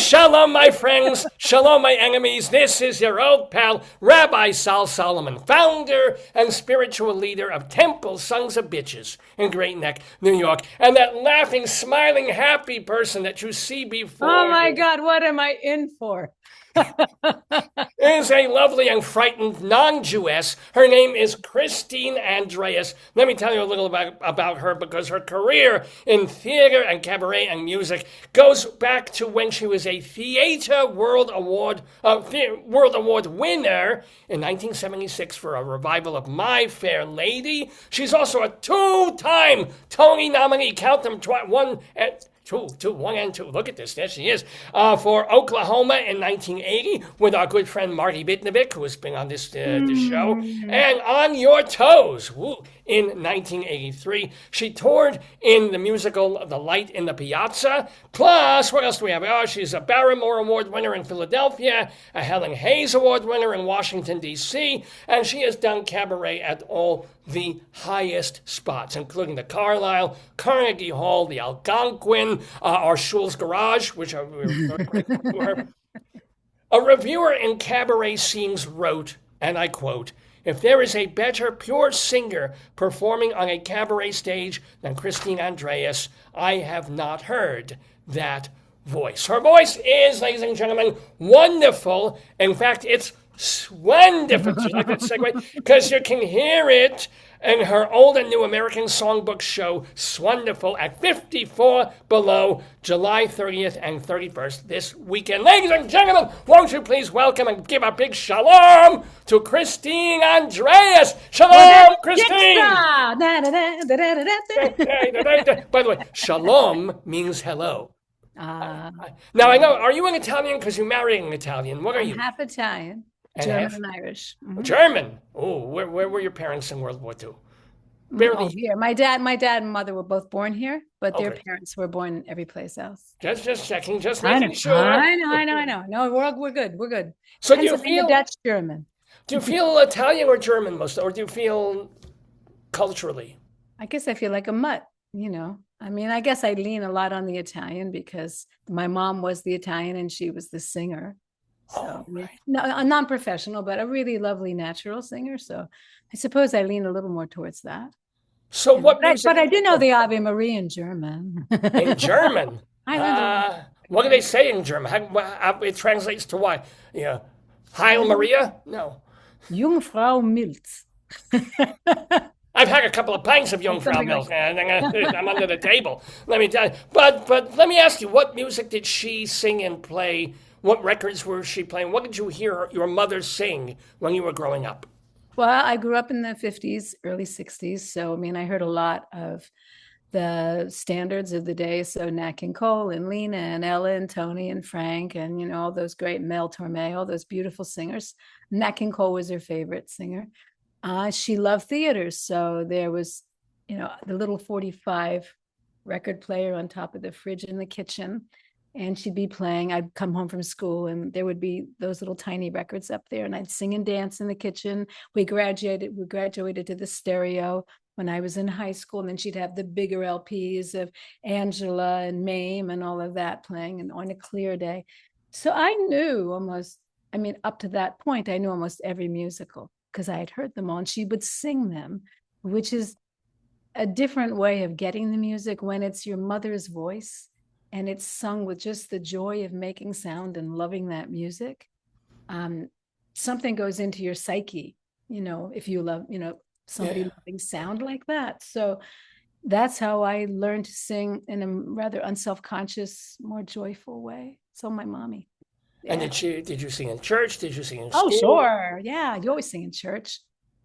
Shalom, my friends. Shalom, my enemies. This is your old pal, Rabbi Sol Solomon, founder and spiritual leader of Temple Sons of Bitches in Great Neck, New York. And that laughing, smiling, happy person that you see before Oh, my you God, what am I in for? is a lovely and frightened non-Jewess. Her name is CHRISTINE ANDREAS. Let me tell you a little about her, because her career in theater and cabaret and music goes back to when she was a Theater World Award winner in 1976 for a revival of My Fair Lady. She's also a two-time Tony nominee. Count them, one and two. Look at this. There she is. For Oklahoma in 1980 with our good friend Marty Bitnovic, who has been on this show. And On Your Toes in 1983. She toured in the musical The Light in the Piazza. Plus, what else do we have? Oh, she's a Barrymore Award winner in Philadelphia, a Helen Hayes Award winner in Washington, D.C., and she has done cabaret at all the highest spots, including the Carlisle, Carnegie Hall, the Algonquin, our Schul's Garage, which are very grateful to her. A reviewer in Cabaret Scenes wrote, and I quote, "If there is a better pure singer performing on a cabaret stage than CHRISTINE ANDREAS, I have not heard that voice." Her voice is, ladies and gentlemen, wonderful. In fact, it's wonderful. Do you like that segue? Because you can hear it in her Old and New American Songbook show, Swonderful, at 54 Below, July 30th and 31st this weekend. Ladies and gentlemen, won't you please welcome and give a big shalom to CHRISTINE ANDREAS. Shalom, CHRISTINE! By the way, shalom means hello. Now, I know, are you an Italian? Because you're marrying an Italian. What are you? Half Italian. German and Irish. Mm-hmm. German. Oh, where were your parents in World War II? Oh, here. My dad and mother were both born here, but their parents were born every place else. Just checking, just making sure. I know. No, we're good. We're good. So do you feel Dutch German? Do you feel Italian or German most, or do you feel culturally? I guess I feel like a mutt. I mean, I guess I lean a lot on the Italian because my mom was the Italian and she was the singer. So, right. No, a non-professional, but a really lovely natural singer. So I suppose I lean a little more towar's that. So what music? But I do know the Ave Maria in German. In German? I know. What do they say in German? How it translates to what? Yeah. Heil Maria? No. Jungfrau Milz. I've had a couple of pints of Jungfrau Milch, and I'm under the table. Let me tell you. But let me ask you, what music did she sing and play? What records were she playing? What did you hear your mother sing when you were growing up? Well, I grew up in the 50s, early 60s. So, I mean, I heard a lot of the standards of the day. So Nat King Cole and Lena and Ella and Tony and Frank and, all those great Mel Torme, all those beautiful singers. Nat King Cole was her favorite singer. She loved theater. So there was, the little 45 record player on top of the fridge in the kitchen. And she'd be playing. I'd come home from school and there would be those little tiny records up there and I'd sing and dance in the kitchen. We graduated to the stereo when I was in high school. And then she'd have the bigger LPs of Angela and Mame and all of that playing and On a Clear Day. So I knew up to that point, I knew almost every musical because I had heard them all and she would sing them, which is a different way of getting the music when it's your mother's voice. And it's sung with just the joy of making sound and loving that music. Something goes into your psyche, if you love, somebody loving sound like that. So that's how I learned to sing in a rather unselfconscious, more joyful way. So my mommy. Yeah. And did you sing in church? Did you sing in school? Oh, sure. Yeah, you always sing in church.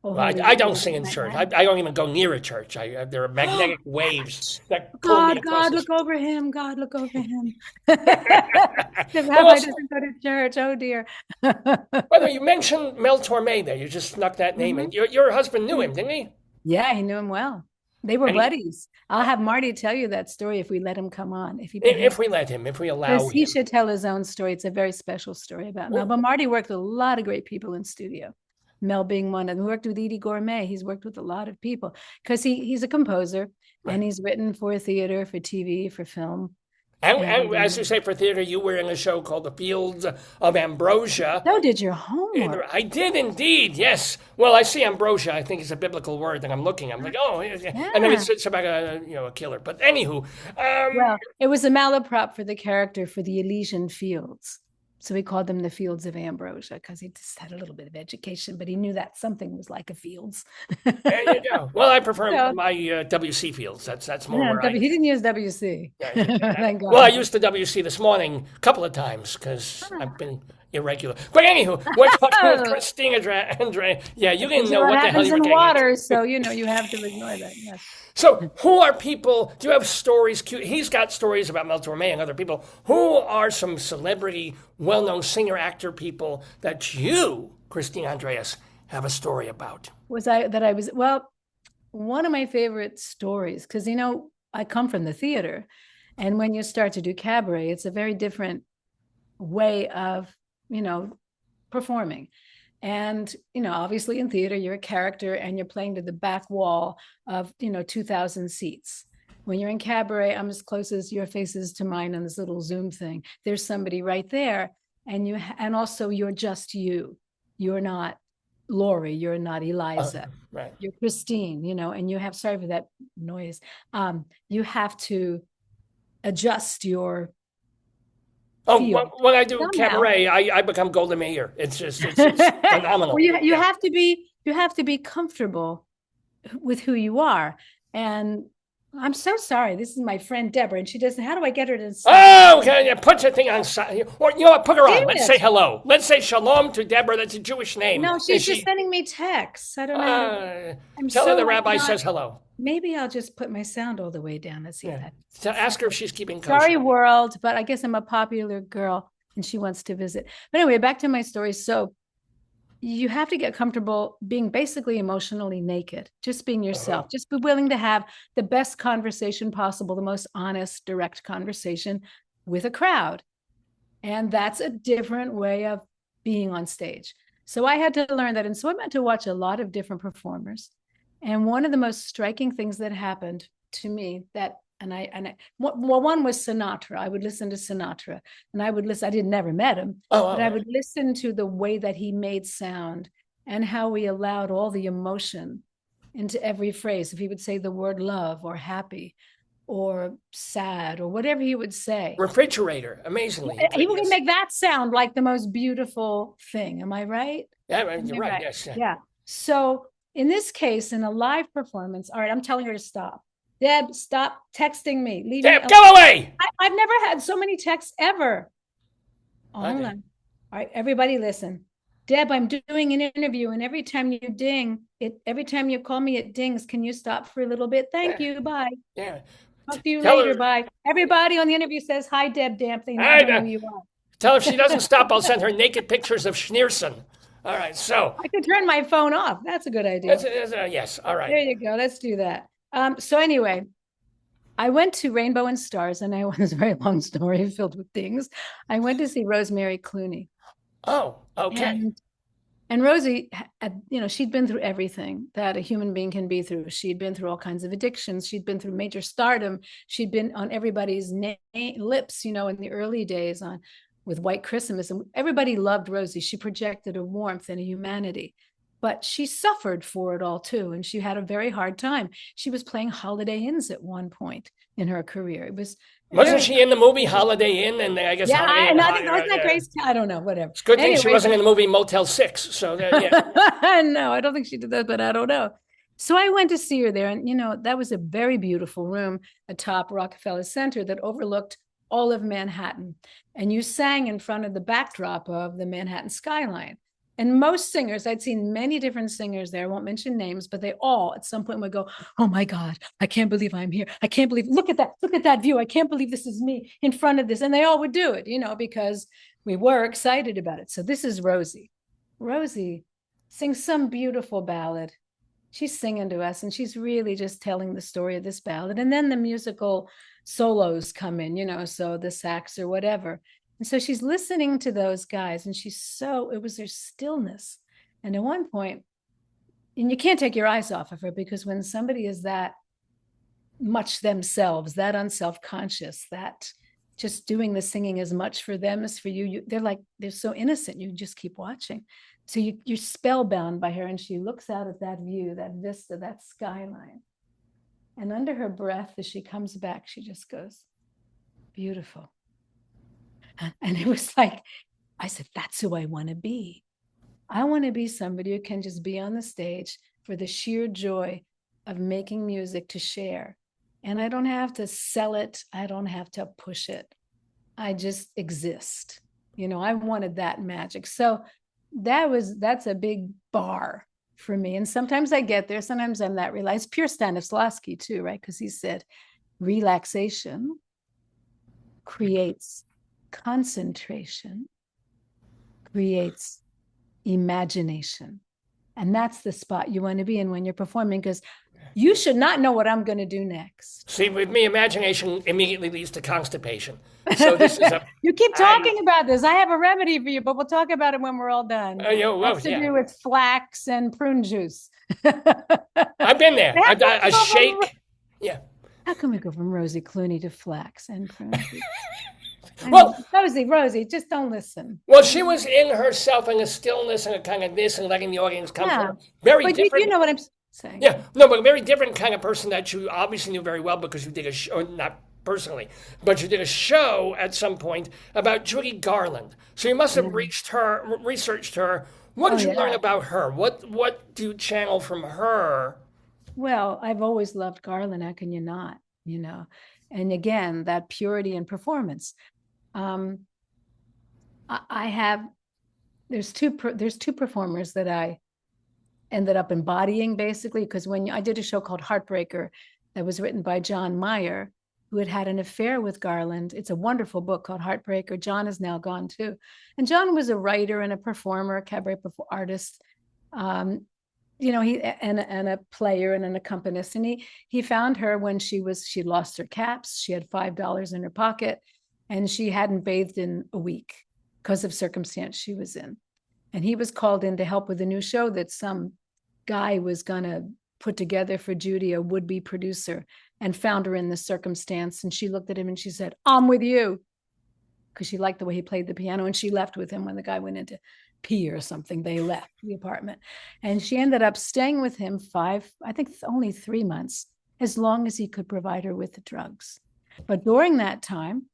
Well, I don't sing in church. I don't even go near a church. There are magnetic waves that pull me. God, look over him. God, look over him. Rabbi doesn't go to church. Oh, dear. By the way, you mentioned Mel Torme there. You just snuck that name in. Your husband knew him, didn't he? Yeah, he knew him well. They were buddies. I'll have Marty tell you that story if we let him come on. If we let him, if we allow him. He should tell his own story. It's a very special story about Mel. But Marty worked with a lot of great people in studio. Mel being one of them. He worked with Edie Gourmet. He's worked with a lot of people because he's a composer and he's written for theater, for TV, for film. And as you say, for theater, you were in a show called The Fields of Ambrosia. So did your homework. I did indeed, yes. Well, I see ambrosia. I think it's a biblical word, and I'm looking. I'm like, oh, yeah. And then it's about a killer. But anywho, well, it was a malaprop for the character for the Elysian Fields. So he called them the Fields of Ambrosia because he just had a little bit of education, but he knew that something was like a fields. There you go. Well, I prefer my WC Fields. That's more where He didn't use WC. Thank God. Well, I used the WC this morning a couple of times because I've been irregular. But anywho, we're talking with Christine Andrea. Yeah, you didn't know what the hell you were in getting water, into. so you have to ignore that. Yes. So, who are people? Do you have stories? He's got stories about Mel Torme and other people. Who are some celebrity, well-known singer, actor people that you, Christine Andreas, have a story about? Well, one of my favorite stories, because I come from the theater, and when you start to do cabaret, it's a very different way of performing. And, obviously in theater, you're a character and you're playing to the back wall of, 2,000 seats. When you're in cabaret, I'm as close as your face is to mine on this little Zoom thing. There's somebody right there. And also you're just you. You're not Lori. You're not Eliza. Right. You're Christine, and you have, sorry for that noise. You have to adjust your when I do cabaret, I become Golda Meir. It's phenomenal. Well, you have to be comfortable with who you are. And I'm so sorry. This is my friend Deborah, and she doesn't. How do I get her to? Oh, okay. Put your thing on. Or what? Put her on. Let's say hello. Let's say shalom to Deborah. That's a Jewish name. No, she's just sending me texts. I don't know. Tell her the rabbi says hello. Maybe I'll just put my sound all the way down. Let's see that. So ask her if she's keeping kosher. Sorry, world, but I guess I'm a popular girl and she wants to visit. But anyway, back to my story. So you have to get comfortable being basically emotionally naked, just being yourself. Just be willing to have the best conversation possible, the most honest, direct conversation with a crowd. And that's a different way of being on stage. So I had to learn that. And so I went to watch a lot of different performers. And one of the most striking things that happened to me one was Sinatra. I would listen to Sinatra, and I never met him, but I would listen to the way that he made sound and how he allowed all the emotion into every phrase. If he would say the word love or happy or sad or whatever he would say. Refrigerator, amazingly. He would make that sound like the most beautiful thing. Am I right? Yeah, you're right. Yes. Yeah. So in this case, in a live performance, all right, I'm telling her to stop. Deb, stop texting me. Deb, go away. I've never had so many texts ever. Hold on. All right, everybody listen. Deb, I'm doing an interview, and every time you call me, it dings. Can you stop for a little bit? Thank you. Bye. Yeah. Talk to you later. Bye. Everybody on the interview says, hi, Deb Damp. They know who you are. Tell her if she doesn't stop, I'll send her naked pictures of Schneerson. All right, so. I could turn my phone off. That's a good idea. Yes, all right. There you go. Let's do that. So anyway, I went to Rainbow and Stars, and it was a very long story filled with things. I went to see Rosemary Clooney. Oh, okay. And Rosie, she'd been through everything that a human being can be through. She'd been through all kinds of addictions. She'd been through major stardom. She'd been on everybody's lips, in the early days with White Christmas. And everybody loved Rosie. She projected a warmth and a humanity. But she suffered for it all, too. And she had a very hard time. She was playing Holiday Inns at one point in her career. Wasn't she in the movie Holiday Inn? And I guess I think wasn't that Grace? I don't know, whatever. It's a good thing she wasn't in the movie Motel 6. So no, I don't think she did that, but I don't know. So I went to see her there. And, that was a very beautiful room atop Rockefeller Center that overlooked all of Manhattan. And you sang in front of the backdrop of the Manhattan skyline. And most singers, I'd seen many different singers there, I won't mention names, but they all at some point would go, oh my God, I can't believe I'm here. I can't believe, look at that view. I can't believe this is me in front of this. And they all would do it, because we were excited about it. So this is Rosie. Rosie sings some beautiful ballad. She's singing to us and she's really just telling the story of this ballad. And then the musical solos come in, so the sax or whatever. And so she's listening to those guys and it was their stillness. And at one point, and you can't take your eyes off of her, because when somebody is that much themselves, that unself-conscious, that just doing the singing as much for them as for you. They're so innocent. You just keep watching. So you're spellbound by her, and she looks out at that view, that vista, that skyline. And under her breath, as she comes back, she just goes, beautiful. And it was like, I said, that's who I want to be. I want to be somebody who can just be on the stage for the sheer joy of making music to share. And I don't have to sell it. I don't have to push it. I just exist. I wanted that magic. So that's a big bar for me. And sometimes I get there. Sometimes I'm not realized. Pure Stanislavski too, right? Because he said relaxation creates concentration, creates imagination. And that's the spot you want to be in when you're performing, because you should not know what I'm going to do next. See, with me, imagination immediately leads to constipation. So this is you keep talking about this. I have a remedy for you, but we'll talk about it when we're all done. What's to do with flax and prune juice? I've been there. A shake. Yeah. How can we go from Rosie Clooney to flax and prune juice? Well, Rosie, just don't listen. Well, she was in herself in a stillness and a kind of this and letting the audience come through. Very different. You know what I'm saying. Yeah, no, but a very different kind of person that you obviously knew very well because you did a show, not personally, but you did a show at some point about Judy Garland. So you must have researched her. What did you learn about her? What do you channel from her? Well, I've always loved Garland. How can you not? And again, that purity in performance. There's two performers that I ended up embodying, basically, because when I did a show called Heartbreaker that was written by John Mayer, who had an affair with Garland. It's a wonderful book called Heartbreaker. John is now gone too. And John was a writer and a performer, a cabaret artist, he and a player and an accompanist. And he found her when she lost her caps. She had $5 in her pocket, and she hadn't bathed in a week because of circumstance she was in. And he was called in to help with a new show that some guy was gonna put together for Judy, a would-be producer, and found her in this circumstance. And she looked at him and she said, "I'm with you," because she liked the way he played the piano. And she left with him when the guy went into pee or something. They left the apartment, and she ended up staying with him only 3 months, as long as he could provide her with the drugs. But during that time,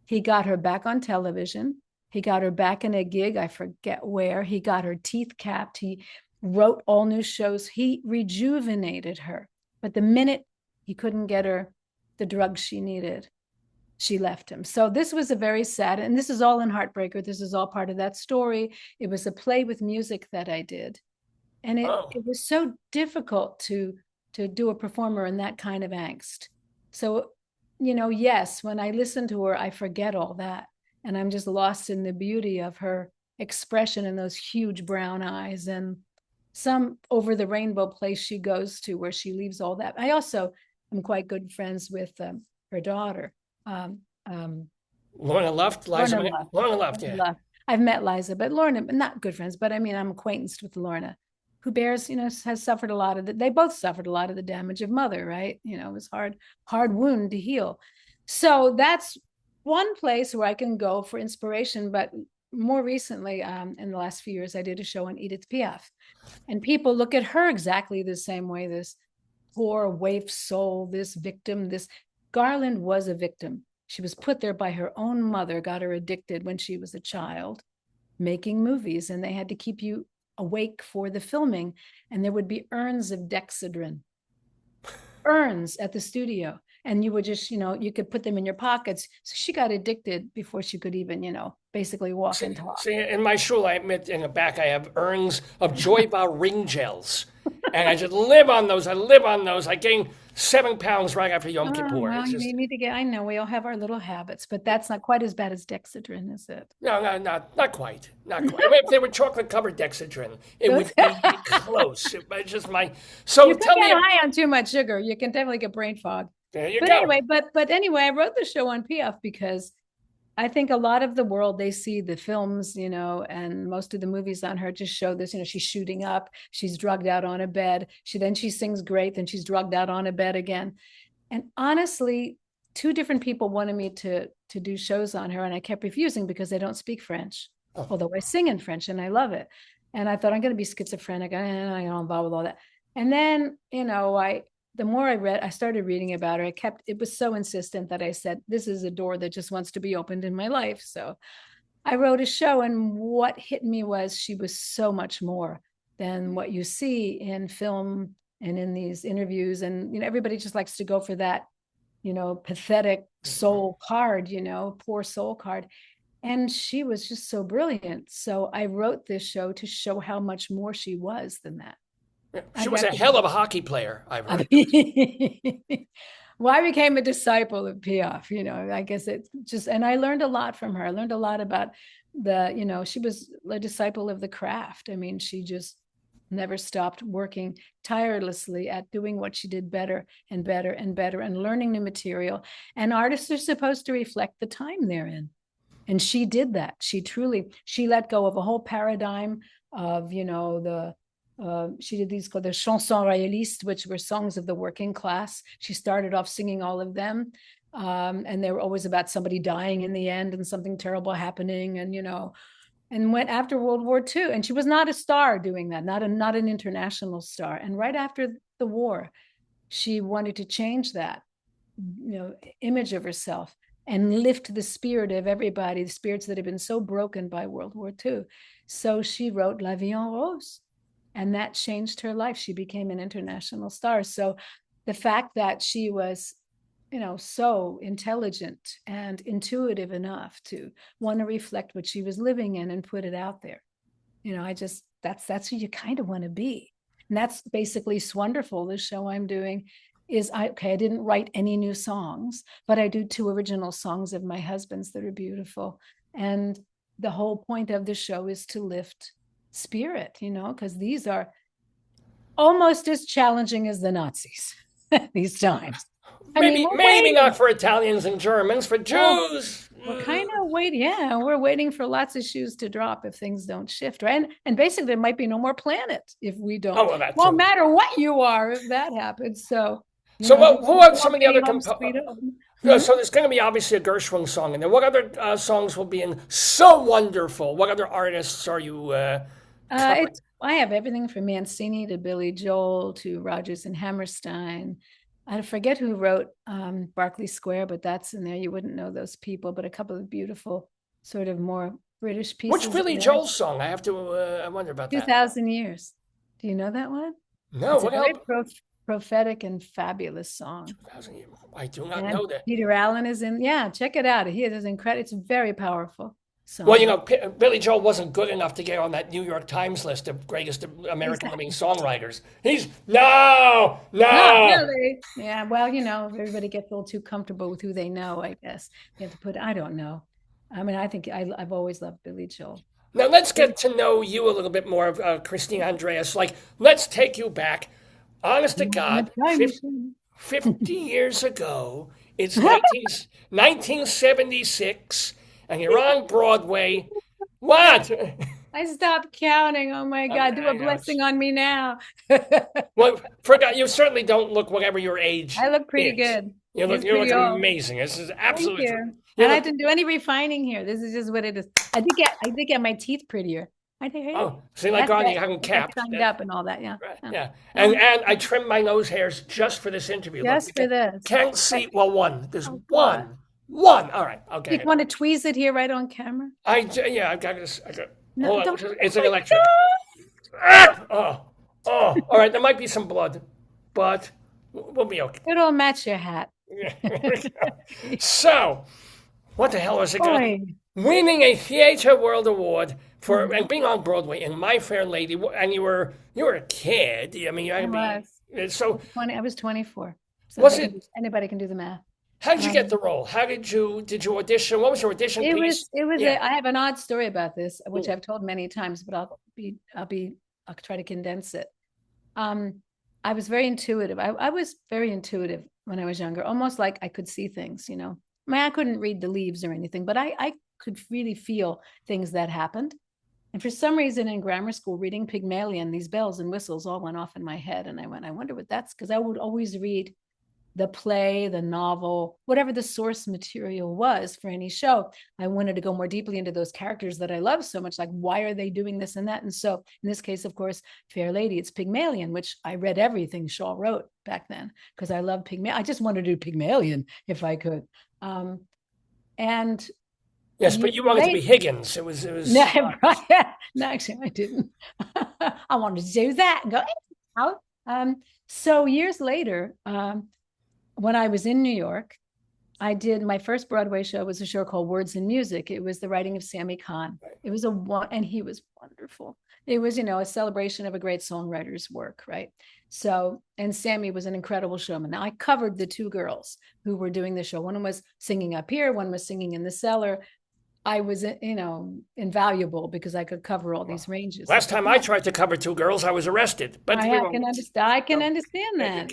he got her back on television. He got her back in a gig, I forget where. He got her teeth capped. He wrote all new shows. He rejuvenated her. But the minute he couldn't get her the drugs she needed, she left him. So this was a very sad, and this is all in Heartbreaker. This is all part of that story. It was a play with music that I did. And it was so difficult to do a performer in that kind of angst. So, yes, when I listen to her, I forget all that. And I'm just lost in the beauty of her expression and those huge brown eyes and some over the rainbow place she goes to where she leaves all that. I also am quite good friends with her daughter. Lorna Luft, Lorna Luft, yeah. I've met Liza, but Lorna, not good friends, but I mean, I'm acquaintanced with Lorna, who has suffered a lot of they both suffered a lot of the damage of Mother, right? It was hard wound to heal. So that's one place where I can go for inspiration. But more recently, in the last few years, I did a show on Edith Piaf, and people look at her exactly the same way. This poor waif soul, this victim, Garland was a victim. She was put there by her own mother, got her addicted when she was a child, making movies, and they had to keep you awake for the filming. And there would be urns of Dexedrine, urns at the studio. And you would just, you could put them in your pockets. So she got addicted before she could even, basically walk and talk. See, in my shul, I admit, in the back, I have urns of Joy Bar ring gels. And I just live on those. I gained 7 pounds right after Yom Kippur. Well, you need to I know, we all have our little habits, but that's not quite as bad as Dexedrine, is it? No, not quite. I mean, if they were chocolate-covered Dexedrine, it would be close. It's just So you can get high on too much sugar. You can definitely get brain fog. There you go. Anyway, I wrote the show on Piaf because I think a lot of the world, they see the films, and most of the movies on her just show this, she's shooting up, she's drugged out on a bed. She sings great, then she's drugged out on a bed again. And honestly, 2 different people wanted me to do shows on her, and I kept refusing because I don't speak French, although I sing in French and I love it. And I thought, I'm going to be schizophrenic. I don't involved with all that. And then, the more I read, I started reading about her. It was so insistent that I said, this is a door that just wants to be opened in my life. So I wrote a show, and what hit me was she was so much more than what you see in film and in these interviews. And, everybody just likes to go for that, pathetic soul card, poor soul card. And she was just so brilliant. So I wrote this show to show how much more she was than that. She was a hell of a hockey player, I've heard. Well, I became a disciple of Piaf, I guess it's just, and I learned a lot from her. I learned a lot about she was a disciple of the craft. I mean, she just never stopped working tirelessly at doing what she did better and better and better, and learning new material. And artists are supposed to reflect the time they're in. And she did that. She let go of a whole paradigm of, she did these called the chansons royalistes, which were songs of the working class. She started off singing all of them. And they were always about somebody dying in the end and something terrible happening. And went after World War II. And she was not a star doing that, not an international star. And right after the war, she wanted to change that, image of herself and lift the spirit of everybody, the spirits that had been so broken by World War II. So she wrote La Vie en Rose, and that changed her life. She became an international star. So the fact that she was, so intelligent and intuitive enough to want to reflect what she was living in and put it out there, that's who you kind of want to be. And that's basically Wonderful. The show I'm doing is I didn't write any new songs, but I do 2 original songs of my husband's that are beautiful. And the whole point of the show is to lift spirit, because these are almost as challenging as the Nazis these times. Maybe not for Italians and Germans, for Jews. We're kind of waiting. Yeah, we're waiting for lots of shoes to drop if things don't shift, right? And basically, there might be no more planet if we don't. Won't matter what you are if that happens. So who are some of the other composers? So there's going to be obviously a Gershwin song in there. What other songs will be in So Wonderful? What other artists are you? I have everything from Mancini to Billy Joel to Rodgers and Hammerstein. I forget who wrote Berkeley Square, but that's in there. You wouldn't know those people, but a couple of beautiful, sort of more British pieces. Which Billy Joel song? I have to. I wonder about that. 2,000 Years. Do you know that one? No. It's a very prophetic and fabulous song. 2,000 Years. I do not know that. Peter Allen is in. Yeah, check it out. He is incredible. It's very powerful. song. Well, Billy Joel wasn't good enough to get on that New York Times list of greatest American living songwriters. He's no. Not really. Yeah, well, everybody gets a little too comfortable with who they know, I guess. You have to I don't know. I mean, I think I've always loved Billy Joel. Now, let's get to know you a little bit more, Christine Andreas. Let's take you back. Honest to God, 50 years ago, it's 1976, and you're on Broadway. What? I stopped counting. Oh, my God. Do a blessing on me now. Well, you certainly don't look whatever your age I look pretty good. You look amazing. This is absolutely true. And I didn't do any refining here. This is just what it is. I did get my teeth prettier. See, like on you having capped. Timed up and all that, yeah. Right, yeah. And I trimmed my nose hairs just for this interview. Just for this. Can't see. Well, one. There's one. One. All right. Okay. You want to tweeze it here right on camera? I've got this. No, hold on. It's an electric. All right. There might be some blood, but we'll be okay. It'll match your hat. So, what the hell is it going? Winning a Theatre World Award for and being on Broadway in My Fair Lady, and you were a kid. I mean, I was 24. So was it? Anybody can do the math. How did you get the role? How did you audition? What was your audition piece? I have an odd story about this, which I've told many times, but I'll try to condense it. I was very intuitive. I was very intuitive when I was younger, almost like I could see things, I mean, I couldn't read the leaves or anything, but I could really feel things that happened. And for some reason in grammar school, reading Pygmalion, these bells and whistles all went off in my head. And I wonder what that's, because I would always read, the play, the novel, whatever the source material was for any show. I wanted to go more deeply into those characters that I love so much, like why are they doing this and that? And so in this case, of course, Fair Lady, it's Pygmalion, which I read everything Shaw wrote back then because I love Pygmalion. I just wanted to do Pygmalion if I could. And yes, but you wanted to be Higgins. It was. No, no, actually, I didn't. I wanted to do that and go out. So years later, when I was in New York, I did my first Broadway show was a show called Words and Music. It was the writing of Sammy Cahn. It was and he was wonderful. It was, a celebration of a great songwriter's work, right? So, and Sammy was an incredible showman. Now I covered the two girls who were doing the show. One was singing up here, one was singing in the cellar. I was, invaluable because I could cover all these ranges. Last time I tried to cover two girls, I was arrested. But I can understand that.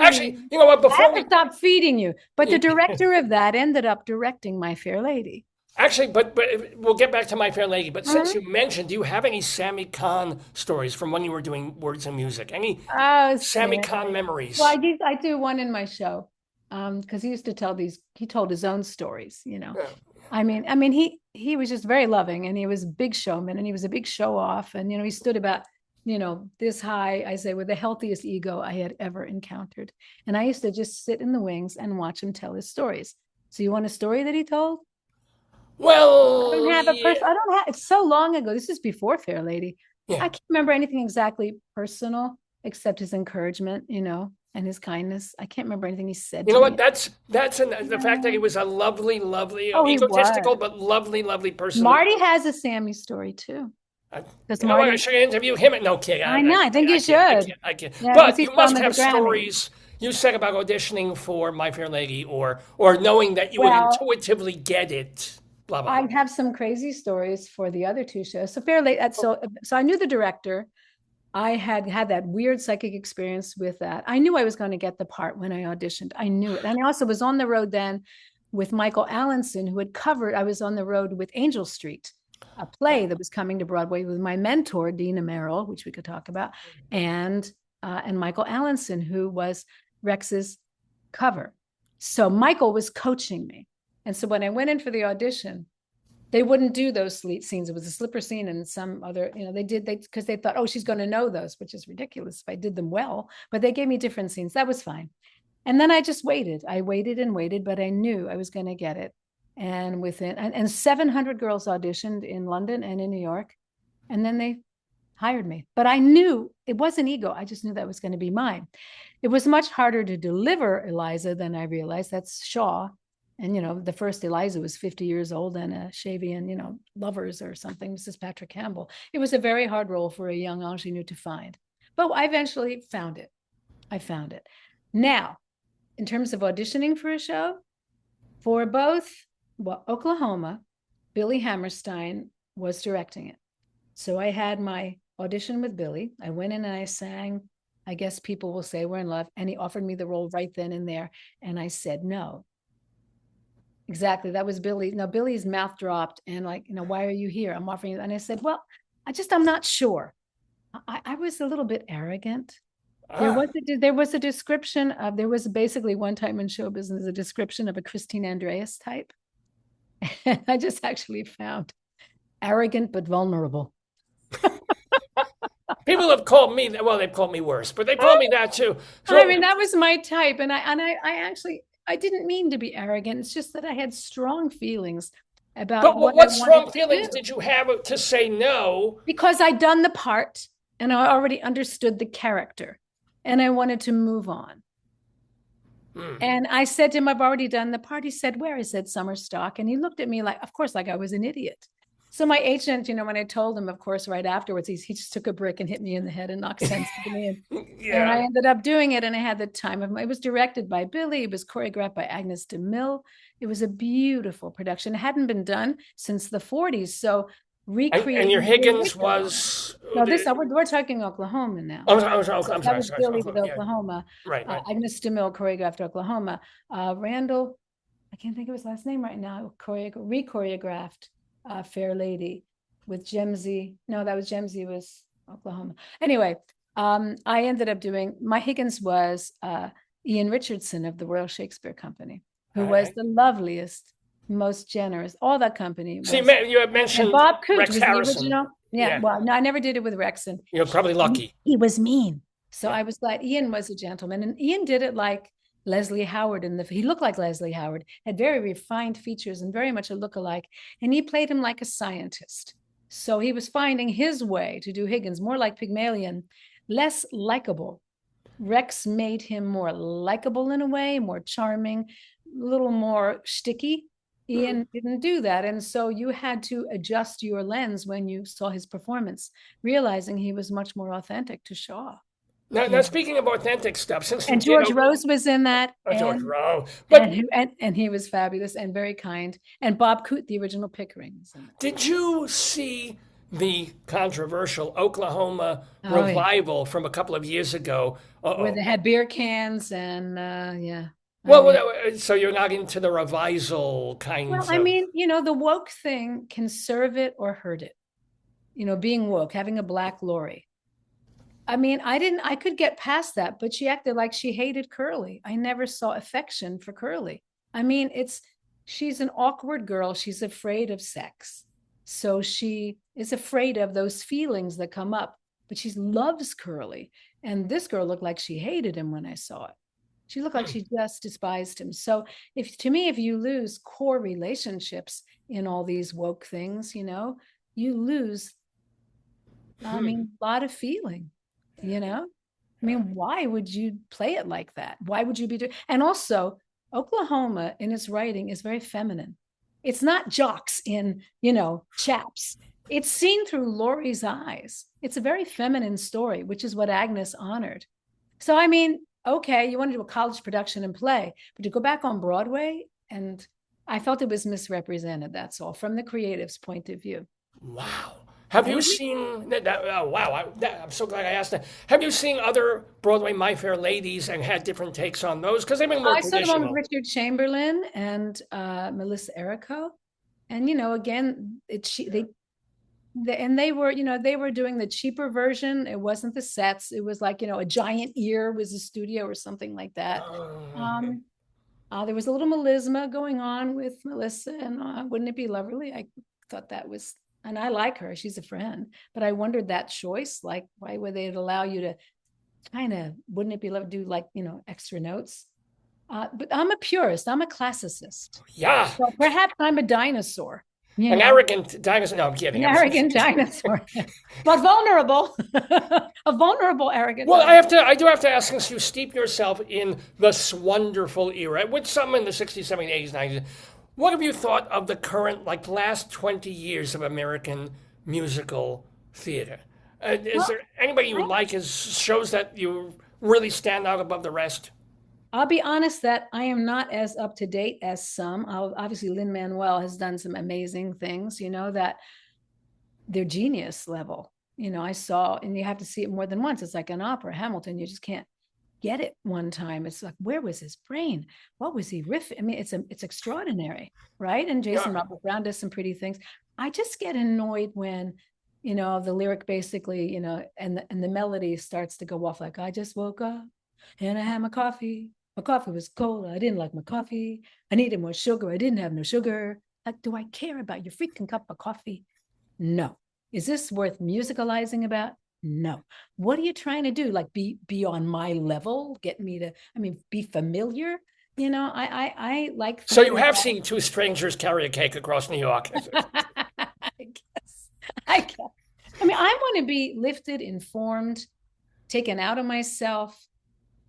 Actually, you know what? Before we stop feeding you, but the director of that ended up directing My Fair Lady. Actually, but we'll get back to My Fair Lady. But since you mentioned, do you have any Sammy Cahn stories from when you were doing Words and Music? Any Sammy Cahn memories? Well, I do one in my show because he used to tell these. He told his own stories, Yeah. I mean, he was just very loving, and he was a big showman, and he was a big show off, and he stood about this high, I say, with the healthiest ego I had ever encountered, and I used to just sit in the wings and watch him tell his stories. So you want a story that he told? Well, I don't have a person. I don't have. It's so long ago. This is before Fair Lady. Yeah. I can't remember anything exactly personal except his encouragement, and his kindness. I can't remember anything he said. You know what? That's the fact that he was a lovely, egotistical but lovely person. Marty has a Sammy story too. Because Marty, I should interview him. No kidding. I know. I think you should. I can't. Yeah, but you must have stories. You said about auditioning for My Fair Lady, or knowing that you would intuitively get it. Blah, blah, blah. I have some crazy stories for the other two shows. So Fair Lady. So I knew the director. I had that weird psychic experience with that. I knew I was going to get the part when I auditioned. I knew it. And I also was on the road then with Michael Allenson, who had covered, I was on the road with Angel Street, a play that was coming to Broadway with my mentor, Dina Merrill, which we could talk about, and Michael Allenson, who was Rex's cover. So Michael was coaching me. And so when I went in for the audition, they wouldn't do those scenes. It was a slipper scene and some other, because they thought, oh, she's going to know those, which is ridiculous if I did them well. But they gave me different scenes. That was fine. And then I just waited. I waited and waited, but I knew I was going to get it. And and 700 girls auditioned in London and in New York. And then they hired me. But I knew it wasn't ego. I just knew that was going to be mine. It was much harder to deliver Eliza than I realized. That's Shaw. And, the first Eliza was 50 years old and a Shavian, Lovers or something, Mrs. Patrick Campbell. It was a very hard role for a young ingenue to find. But I eventually found it. I found it. Now, in terms of auditioning for a show, for both Oklahoma, Billy Hammerstein was directing it. So I had my audition with Billy. I went in and I sang, I Guess People Will Say We're in Love. And he offered me the role right then and there. And I said no. Exactly. That was Billy. No, Billy's mouth dropped and why are you here? I'm offering you. And I said, well, I'm not sure. I was a little bit arrogant. There was a description of, there was basically one time in show business, a description of a CHRISTINE ANDREAS type. And I just actually found arrogant, but vulnerable. People have called me, they've called me worse, but they called me that too. So, that was my type. And I didn't mean to be arrogant. It's just that I had strong feelings about. But what strong feelings did you have to say no? Because I'd done the part and I already understood the character and I wanted to move on. And I said to him, I've already done the part. He said, where? I said, summer stock. And he looked at me of course, like I was an idiot. So my agent, when I told him, of course, right afterwards, he just took a brick and hit me in the head and knocked sense into me. And I ended up doing it. And I had the time of it was directed by Billy. It was choreographed by Agnes DeMille. It was a beautiful production. It hadn't been done since the 40s. So recreating. And your Higgins was. No, we're talking Oklahoma now. I'm sorry. That was Billy with Oklahoma. Right. Agnes DeMille choreographed Oklahoma. Randall, I can't think of his last name right now. Re-choreographed Fair Lady with Jemsy. No, that was Jemsy was Oklahoma. Anyway, I ended up doing, my Higgins was Ian Richardson of the Royal Shakespeare Company, who All was right. the loveliest, most generous. All that company See, was. you had And mentioned Bob Coote Rex was the Harrison. original. Yeah, Yeah, well, no, I never did it with Rex, and you're probably lucky. he was mean. So Yeah. I was glad Ian was a gentleman, and Ian did it like Leslie Howard. He looked like Leslie Howard, had very refined features and very much a look-alike, and he played him like a scientist. So he was finding his way to do Higgins, more like Pygmalion, less likable. Rex made him more likable in a way, more charming, a little more sticky. Ian didn't do that. And so you had to adjust your lens when you saw his performance, realizing he was much more authentic to Shaw. Now, speaking of authentic stuff, since you And did George Rose was in that, George and Rowe, but and he was fabulous and very kind. And Bob Coote, the original Pickering, was in it. did you see the controversial Oklahoma Oh, yeah. revival from a couple of years ago? Where they had beer cans and yeah. So you're not into the revisal kinds I of. mean, the woke thing can serve it or hurt it. Being woke, having a black Lori. I mean, I could get past that, but she acted like she hated Curly. I never saw affection for Curly. I mean, she's an awkward girl. She's afraid of sex. So she is afraid of those feelings that come up, but she loves Curly. And this girl looked like she hated him when I saw it. She looked like she just despised him. So if you lose core relationships in all these woke things, you lose, I mean, a lot of feeling. I mean, why would you play it like that? Why would you be doing? And also, Oklahoma in its writing is very feminine. It's not jocks in, chaps. It's seen through Laurie's eyes. It's a very feminine story, which is what Agnes honored. So, I mean, okay, you want to do a college production and play, but to go back on Broadway, and I felt it was misrepresented. That's all, from the creative's point of view. Wow. Have you seen that? Oh, wow. I'm so glad I asked that. Have you seen other Broadway My Fair Ladies and had different takes on those? Because they've been more I saw the one with traditional. Richard Chamberlain and Melissa Errico, and again, they were doing the cheaper version. It wasn't the sets. It was like a giant ear was a studio or something like that. There was a little melisma going on with Melissa, and wouldn't it be lovely? I thought that was. And I like her, she's a friend, but I wondered that choice, like, why would they allow you to wouldn't it be lovely to do like, extra notes? But I'm a purist, I'm a classicist. Yeah. So perhaps I'm a dinosaur. An arrogant dinosaur. No, I'm kidding. An arrogant dinosaur, but vulnerable. A vulnerable, arrogant. Well, I do have to ask, since you steep yourself in this wonderful era, with some in the 60s, 70s, 80s, 90s, what have you thought of the current, like, last 20 years of American musical theater? Is there anybody you like as shows that you really stand out above the rest? I'll be honest that I am not as up to date as some. Obviously, Lin-Manuel has done some amazing things, that they're genius level. I saw, and you have to see it more than once. It's like an opera, Hamilton. You just can't get it one time. It's like, where was his brain? What was he riffing? I mean, it's extraordinary, right? And Jason Robert Brown does some pretty things. I just get annoyed when, the lyric basically, and the melody starts to go off like, I just woke up and I had my coffee. My coffee was cold. I didn't like my coffee. I needed more sugar. I didn't have no sugar. Like, do I care about your freaking cup of coffee? No. Is this worth musicalizing about? No. What are you trying to do? Like be on my level? Get me to, be familiar? I like. So you have seen two strangers carry a cake across New York. I guess. I want to be lifted, informed, taken out of myself,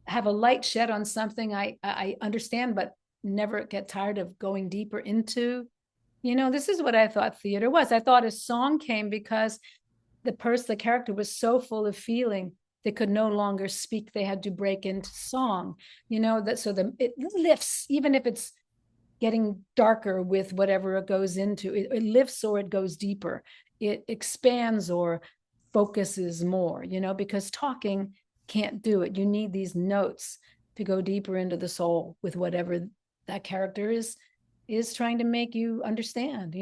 have a light shed on something I understand, but never get tired of going deeper into. This is what I thought theater was. I thought a song came because the character was so full of feeling, they could no longer speak. They had to break into song, it lifts, even if it's getting darker with whatever it goes into, it lifts or it goes deeper. It expands or focuses more, because talking can't do it. You need these notes to go deeper into the soul with whatever that character is trying to make you understand,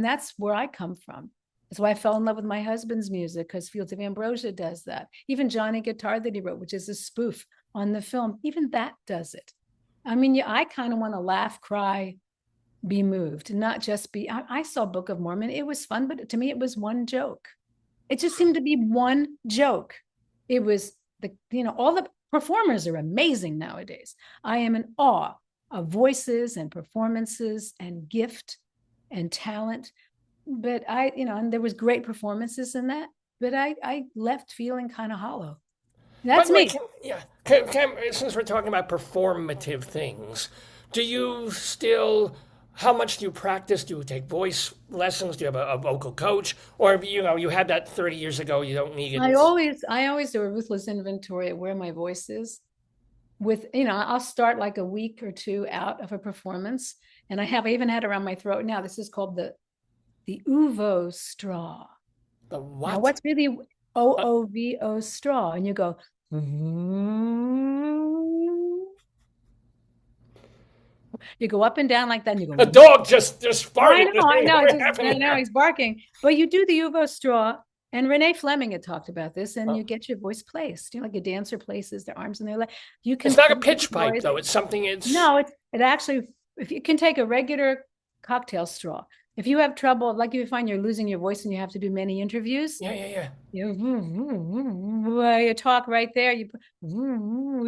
that's where I come from. That's why I fell in love with my husband's music, because Fields of Ambrosia does that. Even Johnny Guitar that he wrote, which is a spoof on the film, even that does it. I mean, I kind of want to laugh, cry, be moved, not just be. I saw Book of Mormon. It was fun, but to me, it was one joke. It just seemed to be one joke. It was all the performers are amazing nowadays. I am in awe of voices and performances and gift and talent. But and there was great performances in that, but I left feeling kind of hollow. That's me. Since we're talking about performative things, how much do you practice? Do you take voice lessons? Do you have a vocal coach? Or, you had that 30 years ago, you don't need it? I always do a ruthless inventory of where my voice is. I'll start like a week or two out of a performance. And I even had around my throat now. This is called the UVO straw. The what? Now, what's really OOVO straw? And you go, you go up and down like that. And you go, a dog just farted. I know, he's barking. But you do the UVO straw. And Renee Fleming had talked about this, and you get your voice placed. Like a dancer places their arms in their leg. It's not a pitch pipe, though. It's something. No, it actually. If you can take a regular cocktail straw. If you have trouble, like if you find you're losing your voice and you have to do many interviews. Yeah. You talk right there. You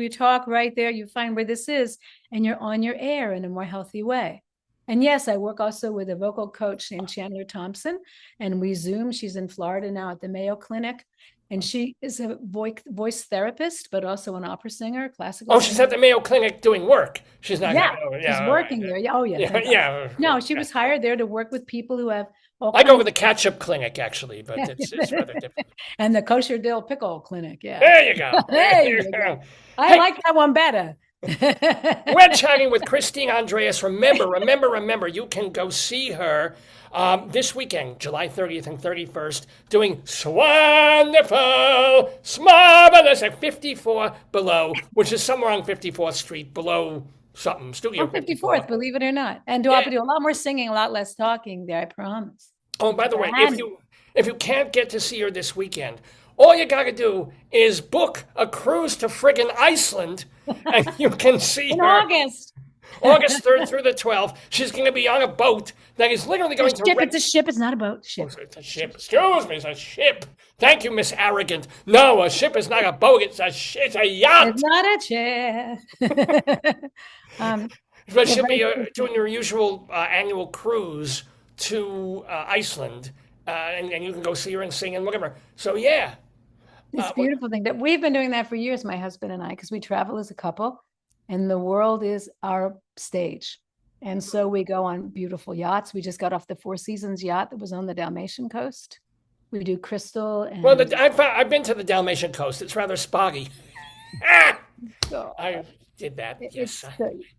talk right there. You find where this is, and you're on your air in a more healthy way. And yes, I work also with a vocal coach named Chandler Thompson, and we Zoom. She's in Florida now at the Mayo Clinic, and she is a voice therapist, but also an opera singer, classical. Oh, she's at the Mayo Clinic doing work. She's not. She's working there. Yeah. Oh, yeah. Yeah. No, she was hired there to work with people who have. I go with the ketchup clinic actually, but it's rather different. And the kosher dill pickle clinic. Yeah. There you go. There you go. I like that one better. We're chatting with Christine Andreas. Remember, you can go see her this weekend, July 30th and 31st, doing Swonderful, Marvelous at 54 Below, which is somewhere on 54th Street, below something, Studio 54th, believe it or not. And do a lot more singing, a lot less talking there, I promise. Oh, by the way, if you can't get to see her this weekend, all you got to do is book a cruise to friggin' Iceland, and you can see her. August 3rd through the 12th. She's going to be on a boat that is literally going to... It's a ship. It's not a boat. Ship. Oh, it's a ship. Excuse me. It's a ship. Thank you, Miss Arrogant. No, a ship is not a boat. It's a yacht. It's not a chair. But she'll be doing her usual annual cruise to Iceland, and you can go see her and sing and whatever. So, yeah. It's a beautiful thing that we've been doing that for years, my husband and I, because we travel as a couple and the world is our stage. And so we go on beautiful yachts. We just got off the Four Seasons yacht that was on the Dalmatian coast. We do Crystal. And... Well, I've been to the Dalmatian coast. It's rather spoggy. I did that. Yes,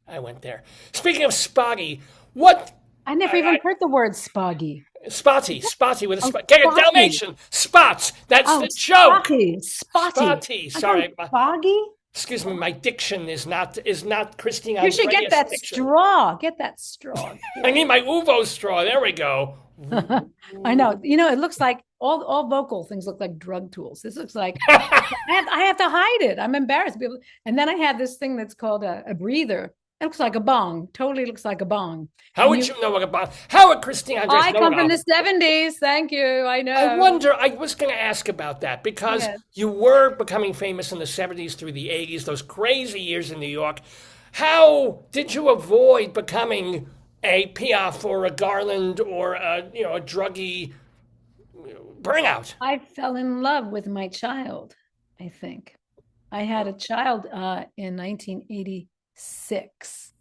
I went there. Speaking of spoggy, what... I never even heard the word spoggy. Spotty with a spot. Get a Dalmatian. Spots. That's the joke. Spotty. Sorry. Spoggy? Excuse me, my diction is not Christine Andreas. You should get that diction. Straw. Get that straw. I need my UVO straw. There we go. I know. It looks like all vocal things look like drug tools. This looks like I have to hide it. I'm embarrassed. And then I have this thing that's called a breather. It looks like a bong. Totally looks like a bong. How would you know what a bong? How would Christine Andreas know? I come from the 70s. Thank you. I know. I wonder, I was going to ask about that because you were becoming famous in the 70s through the 80s, those crazy years in New York. How did you avoid becoming a Piaf or a Garland or a druggy burnout? I fell in love with my child, I think. I had a child in 1986.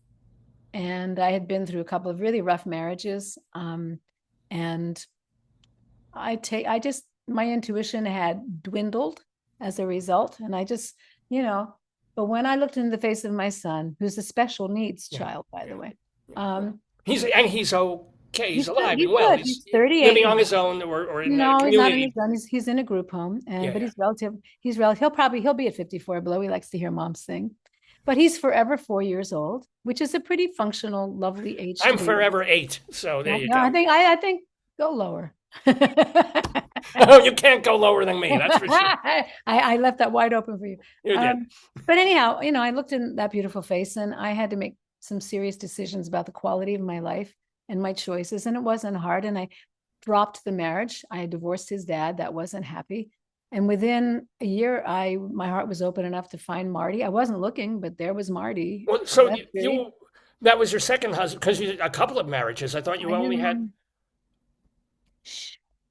And I had been through a couple of really rough marriages. And my intuition had dwindled as a result. And I just, but when I looked in the face of my son, who's a special needs child, by the way. He's okay. He's alive and well. He's 38. Living on his own or in a community. He's not on his own. He's in a group home. But he's relative. He'll be at 54 below. He likes to hear mom sing. But he's forever 4 years old, which is a pretty functional, lovely age. I'm forever 8, so there you go. I think go lower. Oh, you can't go lower than me. That's for sure. I left that wide open for you. You did. But anyhow, I looked in that beautiful face and I had to make some serious decisions about the quality of my life and my choices. And it wasn't hard. And I dropped the marriage. I divorced his dad. That wasn't happy. And within a year, my heart was open enough to find Marty. I wasn't looking, but there was Marty. Well, so that was your second husband, because you did a couple of marriages. I thought you only had.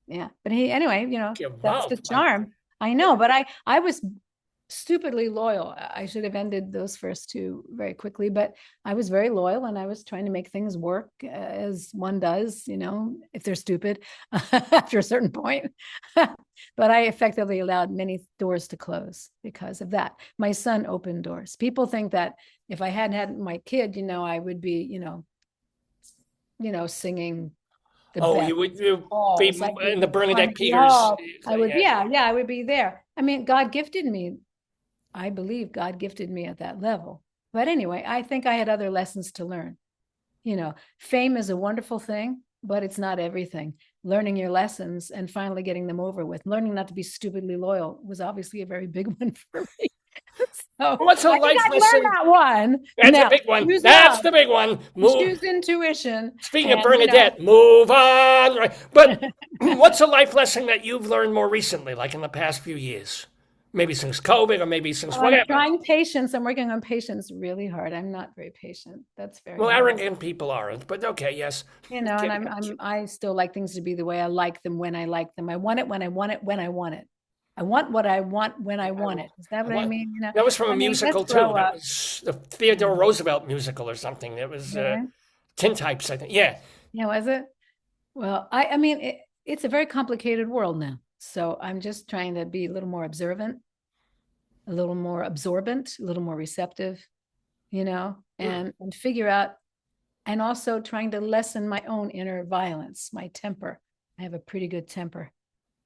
Yeah, but anyway, that's the Wow. charm. I know, but I was stupidly loyal. I should have ended those first two very quickly, but I was very loyal and I was trying to make things work as one does, if they're stupid after a certain point. But I effectively allowed many doors to close because of that. My son opened doors. People think that if I hadn't had my kid, I would be, singing. You would be in the Bernadette Peters. I would, I would be there. I mean, God gifted me. I believe God gifted me at that level. But anyway, I think I had other lessons to learn. Fame is a wonderful thing, but it's not everything. Learning your lessons and finally getting them over with. Learning not to be stupidly loyal was obviously a very big one for me. So what's a life lesson? That one. That's a big one. That's the big one. Choose intuition. Speaking of Bernadette, move on. Right. But what's a life lesson that you've learned more recently, like in the past few years? Maybe since COVID or maybe since whatever. I'm trying patience. I'm working on patience really hard. I'm not very patient. That's very well, hard. Arrogant people aren't, but okay, yes. And I still like things to be the way I like them when I like them. I want it when I want it when I want it. I want what I want when I want it. Is that what I mean? That was from a musical too. That was the Theodore Roosevelt musical or something. It was Tintypes, I think. Yeah. Yeah, was it? Well, I mean, it's a very complicated world now. So I'm just trying to be a little more observant, a little more absorbent, a little more receptive, and figure out, and also trying to lessen my own inner violence, my temper. I have a pretty good temper.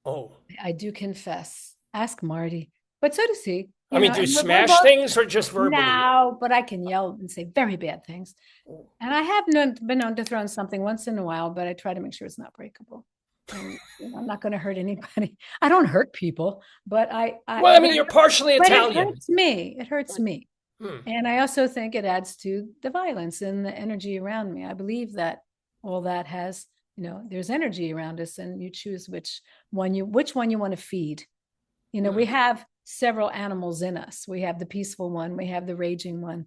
Oh. I do confess. Ask Marty. But so does he. Do you smash things or just verbally? No, but I can yell and say very bad things. And I have been known to throw in something once in a while, but I try to make sure it's not breakable. And, I'm not going to hurt anybody. I don't hurt people, but you're partially Italian. It hurts me. And I also think it adds to the violence and the energy around me. I believe that all that has, there's energy around us, and you choose which one you want to feed. We have several animals in us. We have the peaceful one. We have the raging one.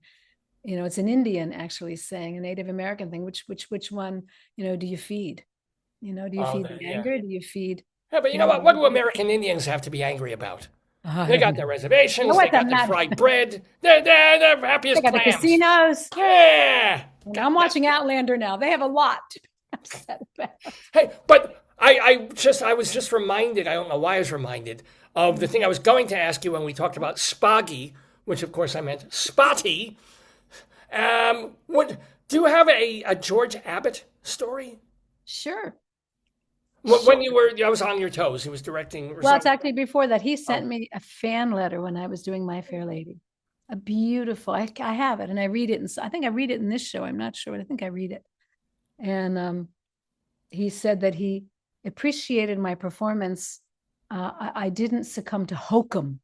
It's an Indian actually saying, a Native American thing. Which one, do you feed? Do you feed the anger? Do you feed? Yeah, but you know what? What do American Indians have to be angry about? They got their reservations. They got their fried bread. They're happy as clams. They got the casinos. Yeah. I'm watching Outlander now. They have a lot to be upset about. Hey, but I was just reminded, I don't know why I was reminded, of the thing I was going to ask you when we talked about Spaggy, which of course I meant Spotty. Do you have a George Abbott story? Sure. When I was on your toes. He was directing. Well, it's actually before that. He sent me a fan letter when I was doing My Fair Lady. A beautiful. I have it, and I read it, and I think I read it in this show. I'm not sure, but I think I read it. And he said that he appreciated my performance. I didn't succumb to hokum.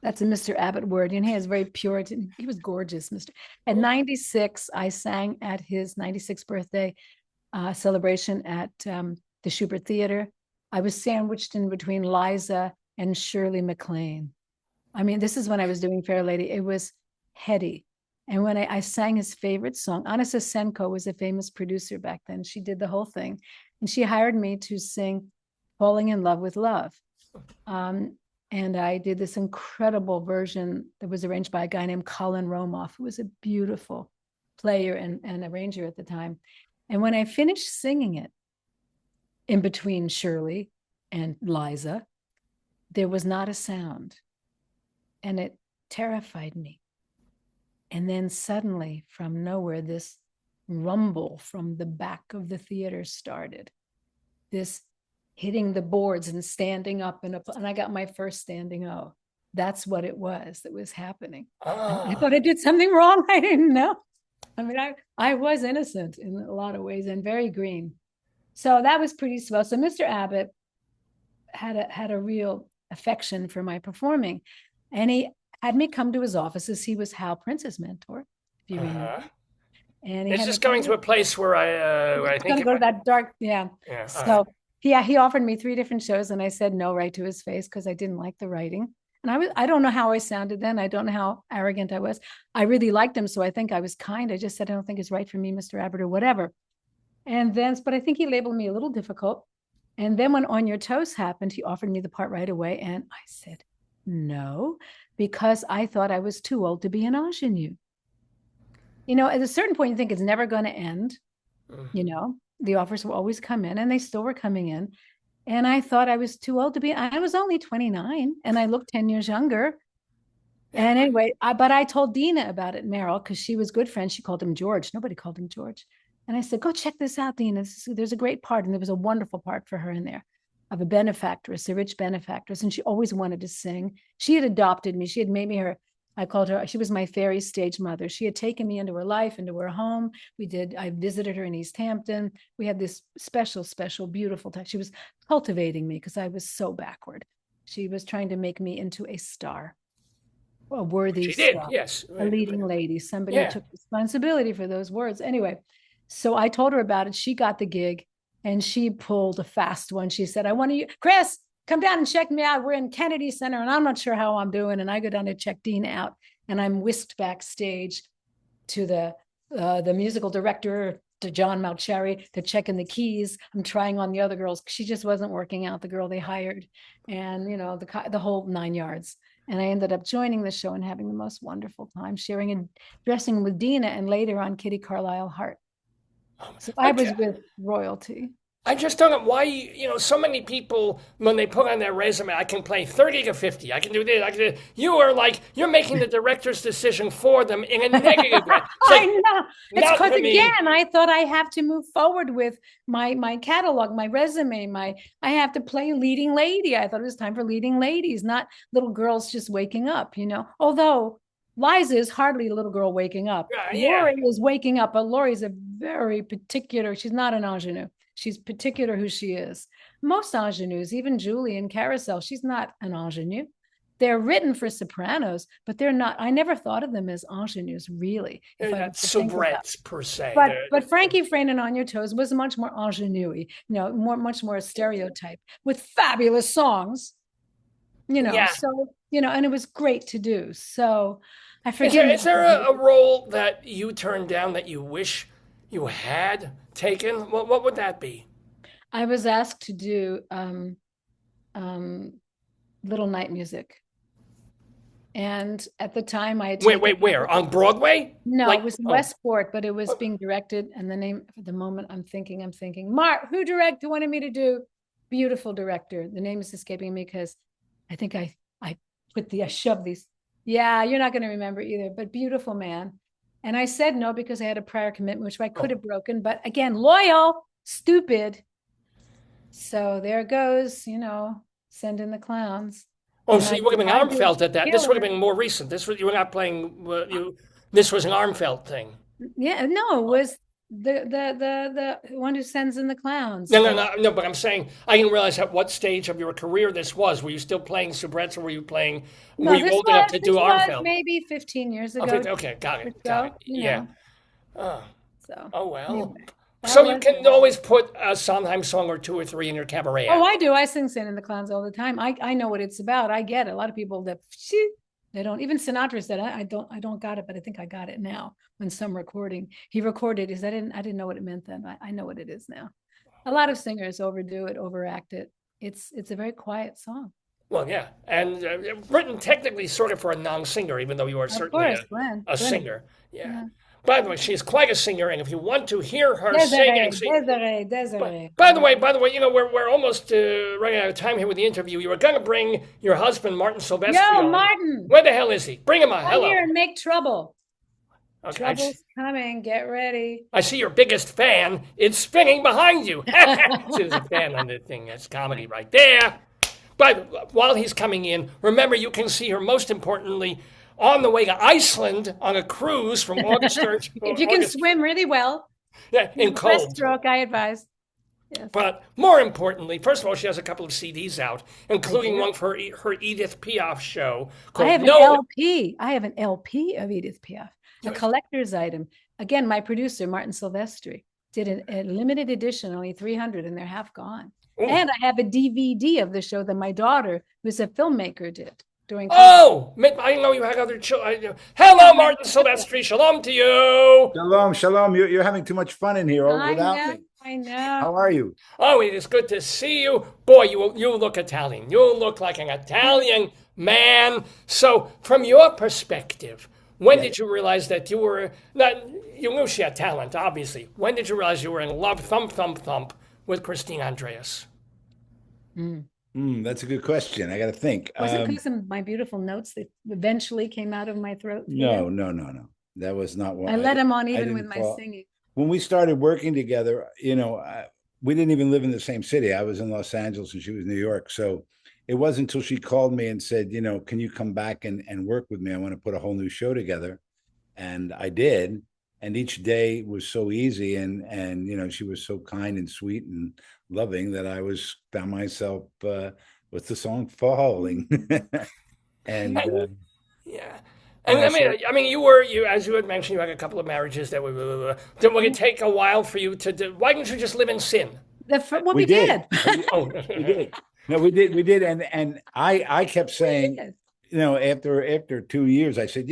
That's a Mr. Abbott word. He has very Puritan. He was gorgeous, Mr. At 96, I sang at his 96th birthday celebration at the Schubert Theater. I was sandwiched in between Liza and Shirley MacLaine. I mean, this is when I was doing Fair Lady. It was heady. And when I sang his favorite song, Anna Sasenko was a famous producer back then. She did the whole thing. And she hired me to sing Falling in Love with Love. And I did this incredible version that was arranged by a guy named Colin Romoff, who was a beautiful player and arranger at the time. And when I finished singing it, in between Shirley and Liza, there was not a sound. And it terrified me. And then suddenly, from nowhere, this rumble from the back of the theater started. This hitting the boards and standing up. And I got my first standing O. That's what it was that was happening. I thought I did something wrong. I didn't know. I mean, I was innocent in a lot of ways and very green. So that was pretty swell. So Mr. Abbott had a real affection for my performing, and he had me come to his offices. He was Hal Prince's mentor, if you remember. And he Is had this me come going to a place where I it's think going to go to that dark, yeah. Yeah. So he offered me 3 different shows, and I said no right to his face because I didn't like the writing. And I don't know how I sounded then. I don't know how arrogant I was. I really liked him, so I think I was kind. I just said, I don't think it's right for me, Mr. Abbott, or whatever. And then, but I think he labeled me a little difficult. And then when On Your Toes happened, he offered me the part right away. And I said, no, because I thought I was too old to be an ingenue. You know, at a certain point, you think it's never going to end. You know, the offers will always come in, and they still were coming in. And I thought I was too old to be, I was only 29 and I looked 10 years younger. And anyway, but I told Dina about it, Meryl, because she was good friends. She called him George. Nobody called him George. And I said, go check this out, Dina. There's a great part. And there was a wonderful part for her in there of a benefactress, a rich benefactress. And she always wanted to sing. She had adopted me. She had made me her, I called her, she was my fairy stage mother. She had taken me into her life, into her home. I visited her in East Hampton. We had this special, beautiful time. She was cultivating me because I was so backward. She was trying to make me into a star, a worthy star, yes. A leading lady, somebody who took responsibility for those words. Anyway, so I told her about it. She got the gig and she pulled a fast one. She said, I want to, Chris, come down and check me out. We're in Kennedy Center and I'm not sure how I'm doing. And I go down to check Dina out and I'm whisked backstage to the musical director, to John Malcherry, to check in the keys. I'm trying on the other girls. She just wasn't working out, the girl they hired. And, you know, the whole 9 yards. And I ended up joining the show and having the most wonderful time, sharing and dressing with Dina and later on Kitty Carlisle Hart. So I was with royalty. I just don't know why, you know, so many people, when they put on their resume, I can play 30 to 50. I can do this. I can do. You are like, you're making the director's decision for them in a negative way. I know. It's because, again, I thought I have to move forward with my catalog, my resume, I have to play leading lady. I thought it was time for leading ladies, not little girls just waking up, you know. Although Liza is hardly a little girl waking up. Laurie is waking up, but Laurie's a very particular, she's not an ingenue. She's particular who she is. Most ingenues, even Julie in Carousel, she's not an ingenue. They're written for sopranos, but they're not. I never thought of them as ingenues, really. They're not soubrettes per se. But Frankie Frayne and On Your Toes was much more ingenue-y, you know, much more stereotype with fabulous songs, you know. So, you know, and it was great to do. So I forget. Is there a role that you turned down that you wish you had taken? What would that be? I was asked to do Little Night Music. And at the time I had Wait, where? On Broadway? No, it was in Westport, but it was being directed. And the name, for the moment, I'm thinking, who wanted me to do? Beautiful director. The name is escaping me because I think I shoved these. Yeah, you're not going to remember either, but beautiful man. And I said no because I had a prior commitment, which I could have broken. But again, loyal, stupid. So there goes, you know, send in the clowns. Oh, so you would have been Armfelt at that. This would have been more recent. You were not playing. This was an Armfelt thing. Yeah, no, it was the one who sends in the clowns. No. But I'm saying I didn't realize at what stage of your career this was. Were you still playing soubrettes, or were you playing? No, were you old enough to do Armfelt? Maybe 15 years ago. Okay, got it. Yeah. So. Oh well. Anyway, so you can always put a Sondheim song or 2 or 3 in your cabaret act. Oh, I do. I sing "Send in the Clowns" all the time. I know what it's about. I get it. A lot of people they don't. Even Sinatra said, I don't got it, but I think I got it now. When some recording he recorded, I didn't know what it meant then. I know what it is now. A lot of singers overdo it, overact it. It's a very quiet song. Well, yeah, and written technically sort of for a non-singer, even though you are certainly a singer. Yeah. By the way, she's quite a singer, and if you want to hear her sing, Desiree. By the way, you know we're almost running out of time here with the interview. You were going to bring your husband, Martin Silvestri. Yo, Martin. Where the hell is he? Bring him on. Hello. Come here and make trouble. Okay, Trouble's coming. Get ready. I see your biggest fan. It's spinning behind you. She's a fan on the thing. That's comedy right there. But while he's coming in, remember you can see her most importantly on the way to Iceland on a cruise from August 3rd. If you can swim really well. Yeah, in cold. Breaststroke, I advise. Yes. But more importantly, first of all, she has a couple of CDs out, including do. one for her Edith Piaf show I called have an No. LP. I have an LP of Edith Piaf, a collector's item. Again, my producer, Martin Silvestri, did a limited edition, only 300, and they're half gone. Ooh. And I have a DVD of the show that my daughter, who's a filmmaker, did during COVID. Oh, I didn't know you had other children. Hello, Martin Silvestri. Shalom to you. Shalom, shalom. You're having too much fun in here without me. I know. How are you? Oh, it is good to see you. Boy, you look Italian. You look like an Italian man. So, from your perspective, when did you realize that you were not? You knew she had talent, obviously. When did you realize you were in love, thump, with Christine Andreas? That's a good question. I got to think. Was it because of my beautiful notes that eventually came out of my throat? No. That was not what I let him on even with my singing. When we started working together, we didn't even live in the same city. I was in Los Angeles and she was in New York. So it wasn't until she called me and said, can you come back and work with me? I want to put a whole new show together. And I did. And each day was so easy. And she was so kind and sweet and loving that I found myself with the song Falling. And yeah. And I mean, you as you had mentioned, you had a couple of marriages that would it take a while for you to do? Why didn't you just live in sin? We did. We did. No, we did. And I kept saying, after 2 years, I said,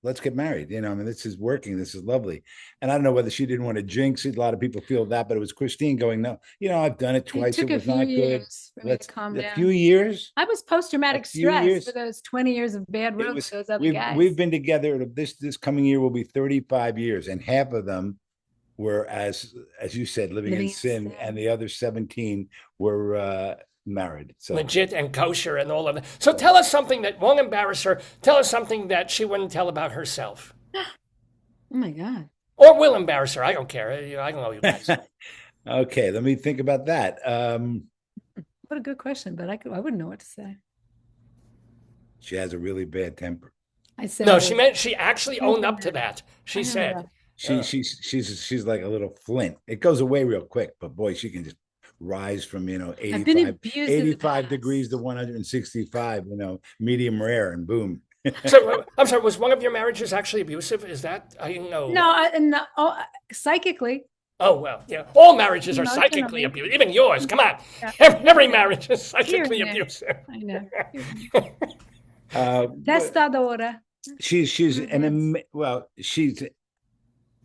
let's get married. This is working. This is lovely. And I don't know whether she didn't want to jinx it. A lot of people feel that, but it was Christine going, no, I've done it twice. It was not good. Let's calm down. A few years. I was post-traumatic stress for those 20 years of bad road with those other guys. We've been together. This coming year will be 35 years. And half of them were, as you said, living in sin. And the other 17 were married. So legit and kosher and all of that. So tell us something that won't embarrass her. Tell us something that she wouldn't tell about herself. Oh my God. Or will embarrass her. I don't care. I don't know you guys. Okay, let me think about that. What a good question, but I wouldn't know what to say. She has a really bad temper. I said no. She actually owned up to that. She said she's like a little flint. It goes away real quick, but boy, she can just rise from 85 degrees to 165, medium rare, and boom. So I'm sorry, was one of your marriages actually abusive? Is that, I didn't know. No, psychically. Oh, well, yeah, all marriages are psychically abusive, even yours. Come on. Yeah. Every marriage is psychically abusive. I know. Testadora. She's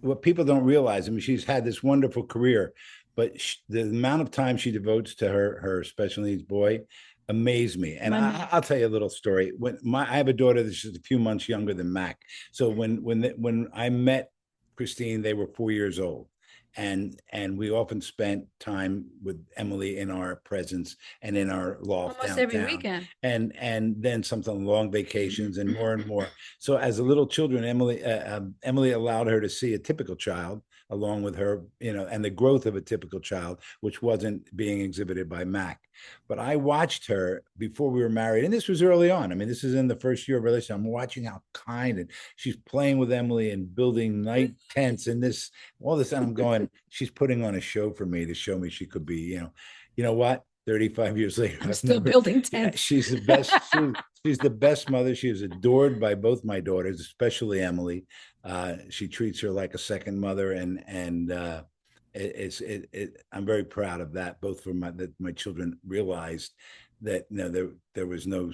what people don't realize. She's had this wonderful career, but the amount of time she devotes to her special needs boy amazed me. And I'll tell you a little story. I have a daughter that's just a few months younger than Mac. So when I met Christine, they were 4 years old. And we often spent time with Emily in our presence and in our loft almost downtown. every weekend. And then something long vacations and more. So as a little children, Emily allowed her to see a typical child along with her, and the growth of a typical child, which wasn't being exhibited by Mac. But I watched her before we were married, and this was early on. This is in the first year of relationship. I'm watching how kind, and she's playing with Emily and building night tents and all this, and I'm going, she's putting on a show for me to show me she could be, you know what? 35 years later, I'm still building tents. She's the best. She's the best mother. She is adored by both my daughters, especially Emily. She treats her like a second mother, and I'm very proud of that. Both for that my children realized that there was no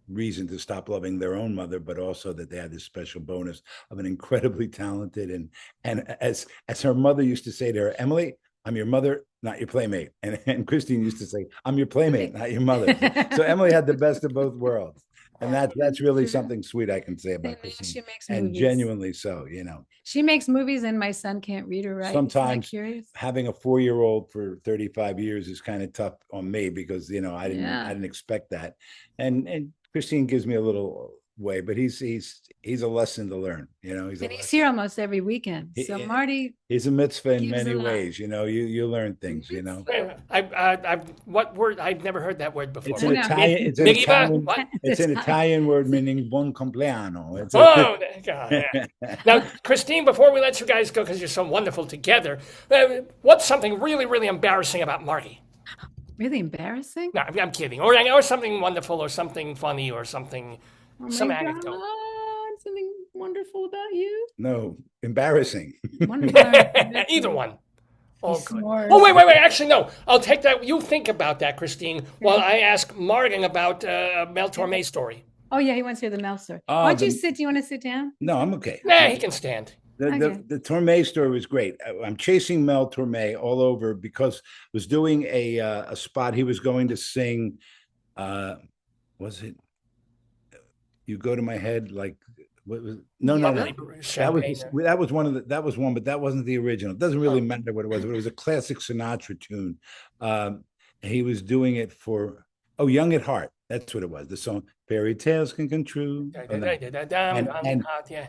reason to stop loving their own mother, but also that they had this special bonus of an incredibly talented and as her mother used to say to her, Emily, I'm your mother, not your playmate. And Christine used to say, I'm your playmate, not your mother. So Emily had the best of both worlds. And that's really something sweet I can say about Christine. She makes and movies. Genuinely so, She makes movies and my son can't read or write. Sometimes curious? Having a 4-year-old for 35 years is kind of tough on me because, I didn't expect that. And Christine gives me a little way, but he's a lesson to learn. You know, And he's here almost every weekend. So Marty, he's a mitzvah in gives many a lot. ways. You know, you learn things. You know, What word? I've never heard that word before. it's an know. Italian. It's an Migiva? Italian. What? It's an Italian word meaning buon compleanno. It's Oh, God. Yeah. Now, Christine, before we let you guys go, because you're so wonderful together, what's something really, really embarrassing about Marty? really embarrassing. No, I'm kidding. Or something wonderful, or something funny, or something, Oh some my anecdote. God, something wonderful about you. no, embarrassing. Wonderful. Either one. All He good. snores. Oh, wait. Actually, no. I'll take that. You think about that, Christine, while I ask Martin about Mel Torme's story. Oh yeah, he wants to hear the Mel story. Oh, Why don't you the- sit? Do you want to sit down? No, I'm okay. Nah, he can stand. Okay. The Torme story was great. I'm chasing Mel Torme all over because I was doing a spot. He was going to sing. Was it? You Go to My Head, like what was? No. Champagne. That was one of the. That was one, but that wasn't the original. It doesn't really matter what it was, but it was a classic Sinatra tune. He was doing it for Young at Heart. That's what it was. The song "Fairy Tales Can Come True."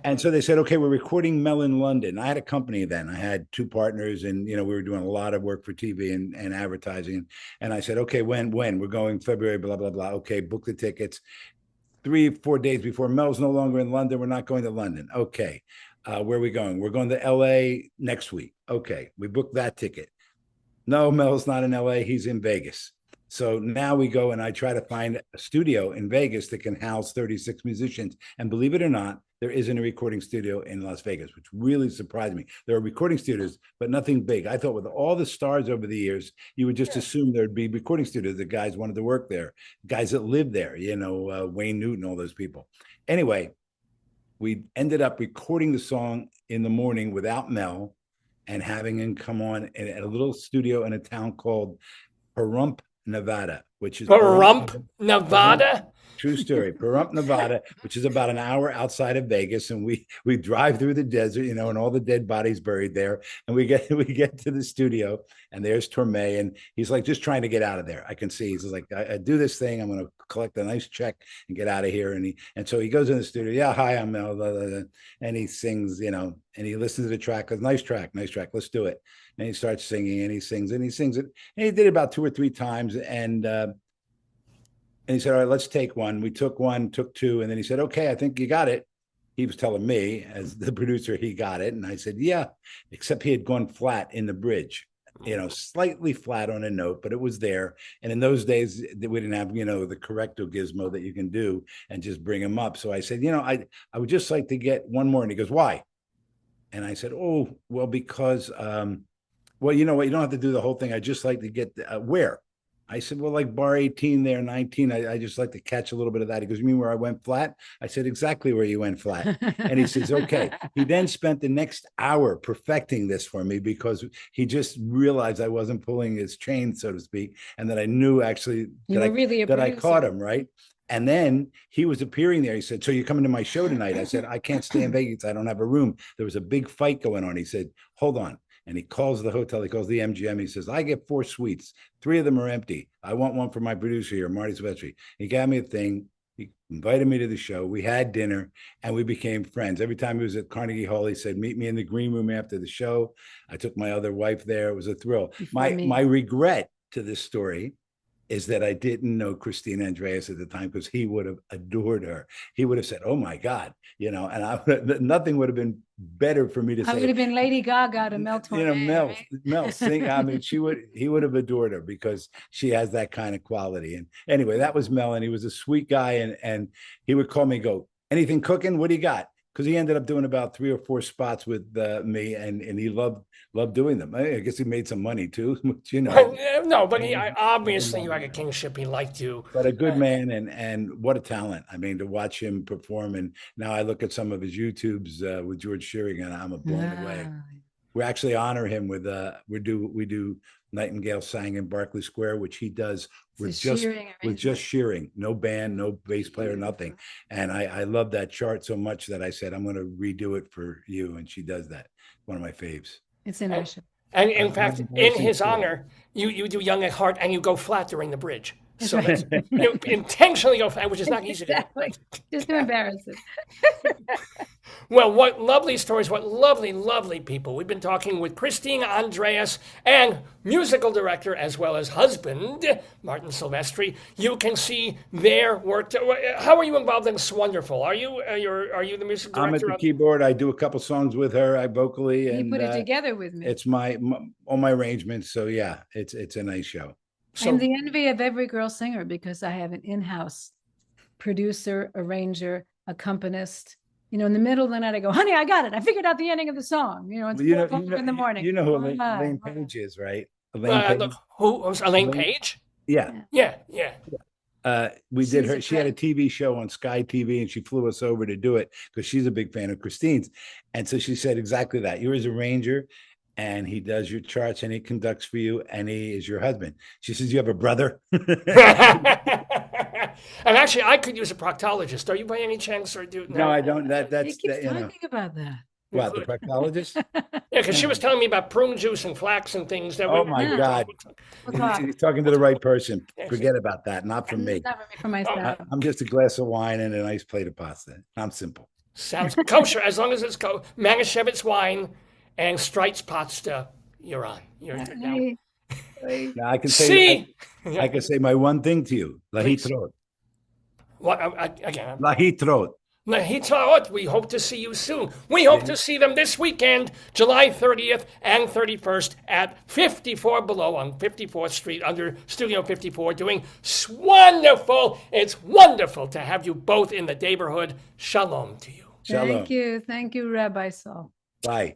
And so they said, okay, we're recording Mel in London. I had a company then. I had two partners, and we were doing a lot of work for TV and advertising. And I said, okay, when we're going February, blah blah blah. Okay, book the tickets. 3-4 days before Mel's no longer in London. We're not going to London. Okay, where are we going? We're going to LA next week. Okay, we booked that ticket. No, Mel's not in LA. He's in Vegas. So now we go and I try to find a studio in Vegas that can house 36 musicians. And believe it or not, there isn't a recording studio in Las Vegas, which really surprised me. There are recording studios, but nothing big. I thought with all the stars over the years, you would just assume there'd be recording studios. The guys wanted to work there, guys that live there, Wayne Newton, all those people. Anyway, we ended up recording the song in the morning without Mel and having him come on at a little studio in a town called Pahrump, Nevada, which is Pahrump, Nevada. True story. Pahrump, Nevada, which is about an hour outside of Vegas, and we drive through the desert, and all the dead bodies buried there. And we get to the studio, and there's Torme, and he's like just trying to get out of there. I can see he's like, I do this thing. I'm going to collect a nice check and get out of here. And so he goes in the studio. Yeah, hi, I'm Mel. Blah, blah, blah. And he sings, and he listens to the track. Goes, nice track. Let's do it. And he starts singing, and he sings it. And he did it about 2 or 3 times, and he said, all right, let's take one. We took one, took two, and then he said, okay, I think you got it. He was telling me as the producer, he got it. And I said, yeah, except he had gone flat in the bridge, slightly flat on a note, but it was there. And in those days, we didn't have, the correcto gizmo that you can do and just bring him up. So I said, I would just like to get one more. And he goes, why? And I said, oh, well, because, well, you know what? You don't have to do the whole thing. I just like to get where? I said, well, like bar 18 there, 19. I just like to catch a little bit of that. He goes, you mean where I went flat? I said, exactly where you went flat. And he says, okay. He then spent the next hour perfecting this for me because he just realized I wasn't pulling his chain, so to speak, and that I knew actually that I caught him, right? And then he was appearing there. He said, so you're coming to my show tonight? I said, I can't stay in Vegas. I don't have a room. There was a big fight going on. He said, hold on. And he calls the hotel. He calls the MGM. He says, I get 4 suites. 3 of them are empty. I want one for my producer here, Marty Silvestri. He got me a thing. He invited me to the show. We had dinner and we became friends. Every time he was at Carnegie Hall, he said, meet me in the green room after the show. I took my other wife there. It was a thrill. My regret to this story is that I didn't know CHRISTINE Andreas at the time because he would have adored her. He would have said, oh my God, and nothing would have been better for me to say. I would have been Lady Gaga to Mel Torme. Mel sing. I mean, he would have adored her because she has that kind of quality. And anyway, that was Mel, and he was a sweet guy. And he would call me, go, anything cooking? What do you got? Because he ended up doing about 3 or 4 spots with me, and he loved doing them. I guess he made some money too, No, but obviously you had a kingship. He liked you. But a good man, and what a talent. I mean, to watch him perform, and now I look at some of his YouTubes with George Shearing, and I'm blown away. We actually honor him with we do Nightingale sang in Berkeley Square, which he does with just Shearing, no band, no bass player, nothing. And I love that chart so much that I said, I'm going to redo it for you. And she does that. One of my faves. It's in our show. And in fact, in his honor, you do Young at Heart and you go flat during the bridge. So that's, you intentionally go, which is not easy to do. Exactly. Just to embarrass it. Well, what lovely stories, what lovely, lovely people. We've been talking with Christine Andreas and musical director as well as husband, Martin Silvestri. You can see their work. How are you involved in Swonderful? Are you the music director? I'm at the keyboard. I do a couple songs with her. I vocally. You and put it together with me. It's all my arrangements. So yeah, it's a nice show. So, I'm the envy of every girl singer because I have an in-house producer, arranger, accompanist. You know, in the middle of the night, I go, honey, I got it. I figured out the ending of the song. You know, it's 4 o'clock in the morning. You know who Oh, my. Elaine Page is, right? Elaine Page. look, who was Elaine Page? Yeah. Yeah. We did her. a She had a TV show on Sky TV, and she flew us over to do it because she's a big fan of Christine's. And so she said exactly that. You're his arranger, and he does your charts, and he conducts for you, and he is your husband. She says, you have a brother? And actually, I could use a proctologist. Are you by any chance? Or do No, I don't. He That's keeps talking about that. What, the proctologist? Yeah, because she was telling me about prune juice and flax and things. That Oh my God. We'll talk. He's talking to the right person. Forget about that. Not for me. Not for myself. I'm just a glass of wine and a nice plate of pasta. I'm simple. Sounds kosher as long as it's Manischewitz wine and Streit's pasta. You're on. You're now. Now I can say See, I can say my one thing to you. Lahitrot. what again? Lahitrot. Lahitrot. We hope to see you soon. We hope to see them this weekend, July 30th and 31st at 54 Below on 54th Street under Studio 54 doing wonderful. It's wonderful to have you both in the neighborhood. Shalom to you. Shalom. Thank you. Thank you, Rabbi Sol. Bye.